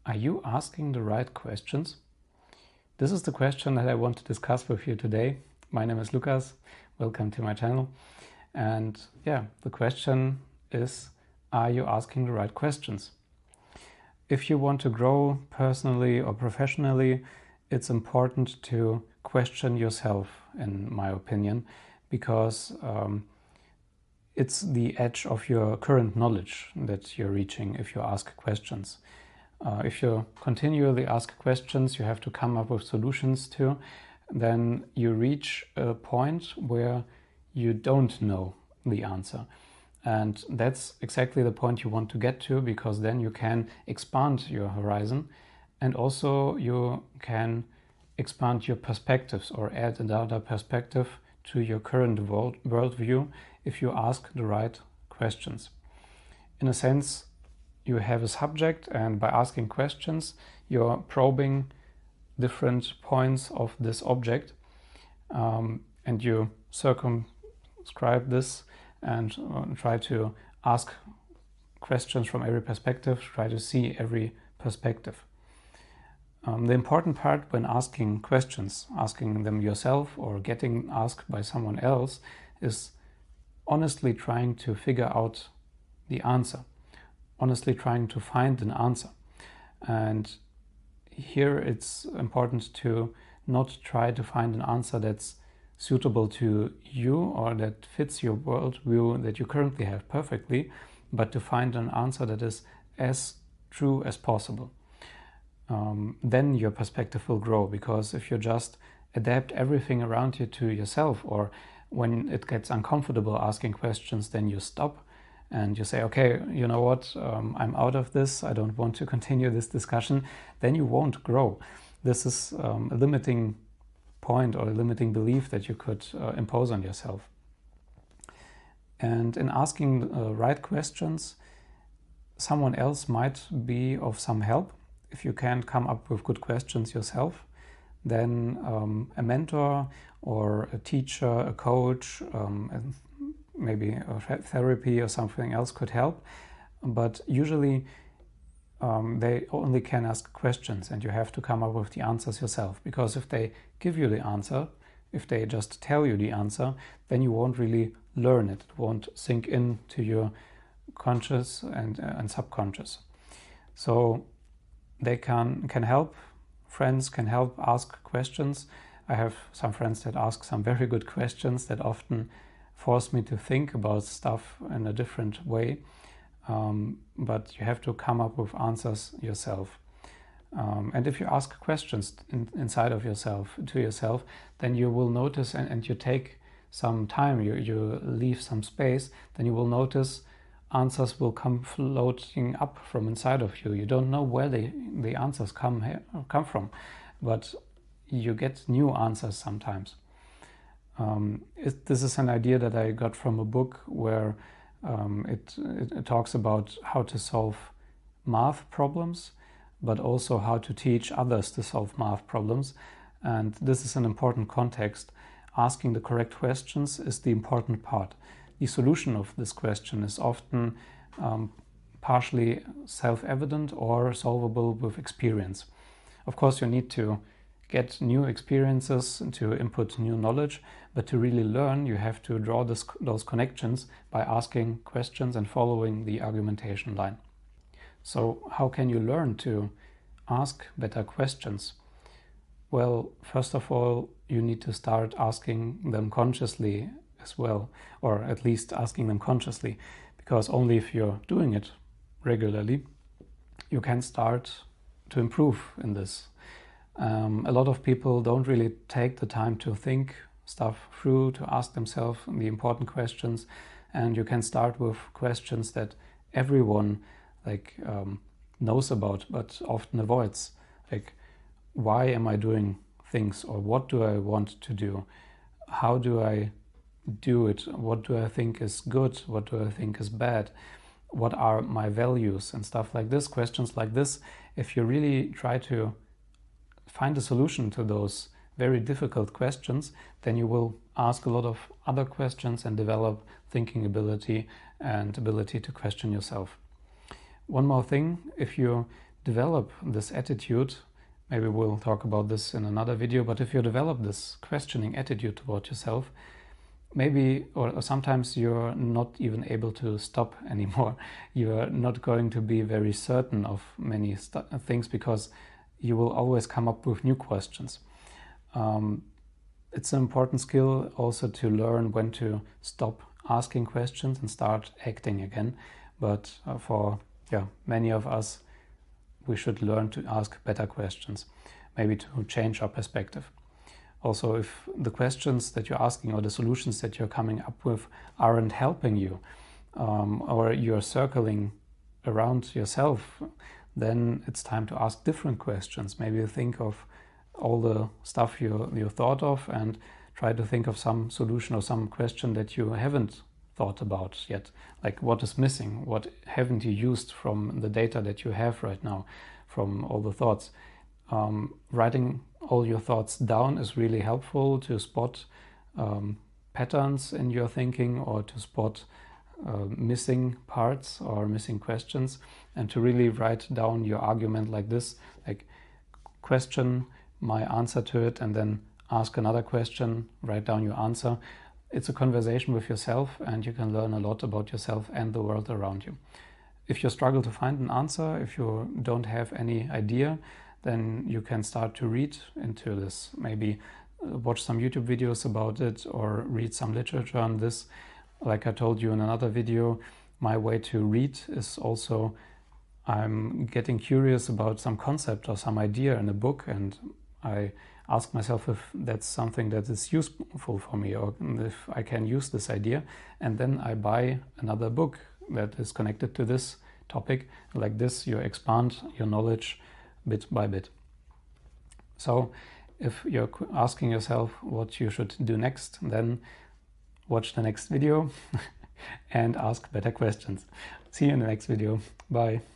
Are you asking the right questions? This is the question that I want to discuss with you today. My name is Lukas. Welcome to my channel. And yeah, the question is, are you asking the right questions? If you want to grow personally or professionally, it's important to question yourself, in my opinion, because it's the edge of your current knowledge that you're reaching if you ask questions. If you continually ask questions you have to come up with solutions to, then you reach a point where you don't know the answer. And that's exactly the point you want to get to, because then you can expand your horizon, and also you can expand your perspectives or add another perspective to your current worldview if you ask the right questions. In a sense, you have a subject, and by asking questions you're probing different points of this object, and you circumscribe this and try to ask questions from every perspective, try to see every perspective. The important part when asking questions, asking them yourself or getting asked by someone else, is honestly trying to figure out the answer. Honestly trying to find an answer. And here it's important to not try to find an answer that's suitable to you or that fits your worldview that you currently have perfectly, but to find an answer that is as true as possible. Then your perspective will grow, because if you just adapt everything around you to yourself, or when it gets uncomfortable asking questions, then you stop and you say, okay, you know what, I'm out of this, I don't want to continue this discussion, then you won't grow. This is a limiting point or a limiting belief that you could impose on yourself. And in asking the right questions, someone else might be of some help. If you can't come up with good questions yourself, then a mentor or a teacher, a coach, maybe a therapy or something else could help, but usually they only can ask questions and you have to come up with the answers yourself, because if they give you the answer, if they just tell you the answer, then you won't really learn it. It won't sink into your conscious and subconscious. So they can help, friends can help ask questions. I have some friends that ask some very good questions that often force me to think about stuff in a different way, but you have to come up with answers yourself. And if you ask questions inside of yourself, to yourself, then you will notice, and you take some time, you leave some space, then you will notice answers will come floating up from inside of you. You don't know where the answers come from, but you get new answers sometimes. This is an idea that I got from a book where it talks about how to solve math problems, but also how to teach others to solve math problems. And this is an important context. Asking the correct questions is the important part. The solution of this question is often partially self-evident or solvable with experience. Of course, you need to get new experiences to input new knowledge, but to really learn, you have to draw those connections by asking questions and following the argumentation line. So how can you learn to ask better questions? Well, first of all, you need to start asking them consciously as well, or at least asking them consciously, because only if you're doing it regularly, you can start to improve in this. A lot of people don't really take the time to think stuff through, to ask themselves the important questions, and you can start with questions that everyone knows about but often avoids, like, why am I doing things, or what do I want to do, how do I do it, what do I think is good, what do I think is bad, what are my values, and stuff like this. Questions like this, if you really try to find a solution to those very difficult questions, then you will ask a lot of other questions and develop thinking ability and ability to question yourself. One more thing, if you develop this attitude, maybe we'll talk about this in another video, but if you develop this questioning attitude toward yourself, maybe, or sometimes you're not even able to stop anymore. You're not going to be very certain of many things because you will always come up with new questions. It's an important skill also to learn when to stop asking questions and start acting again. But for many of us, we should learn to ask better questions, maybe to change our perspective. Also, if the questions that you're asking or the solutions that you're coming up with aren't helping you, or you're circling around yourself, then it's time to ask different questions. Maybe you think of all the stuff you thought of and try to think of some solution or some question that you haven't thought about yet. Like, what is missing? What haven't you used from the data that you have right now, from all the thoughts? Writing all your thoughts down is really helpful to spot patterns in your thinking, or to spot missing parts or missing questions, and to really write down your argument like this, like question my answer to it and then ask another question, write down your answer. It's a conversation with yourself, and you can learn a lot about yourself and the world around you. If you struggle to find an answer, if you don't have any idea, then you can start to read into this. Maybe watch some YouTube videos about it or read some literature on this. Like I told you in another video, my way to read is also I'm getting curious about some concept or some idea in a book, and I ask myself if that's something that is useful for me, or if I can use this idea, and then I buy another book that is connected to this topic. Like this, you expand your knowledge bit by bit. So if you're asking yourself what you should do next, then watch the next video and ask better questions. See you in the next video. Bye.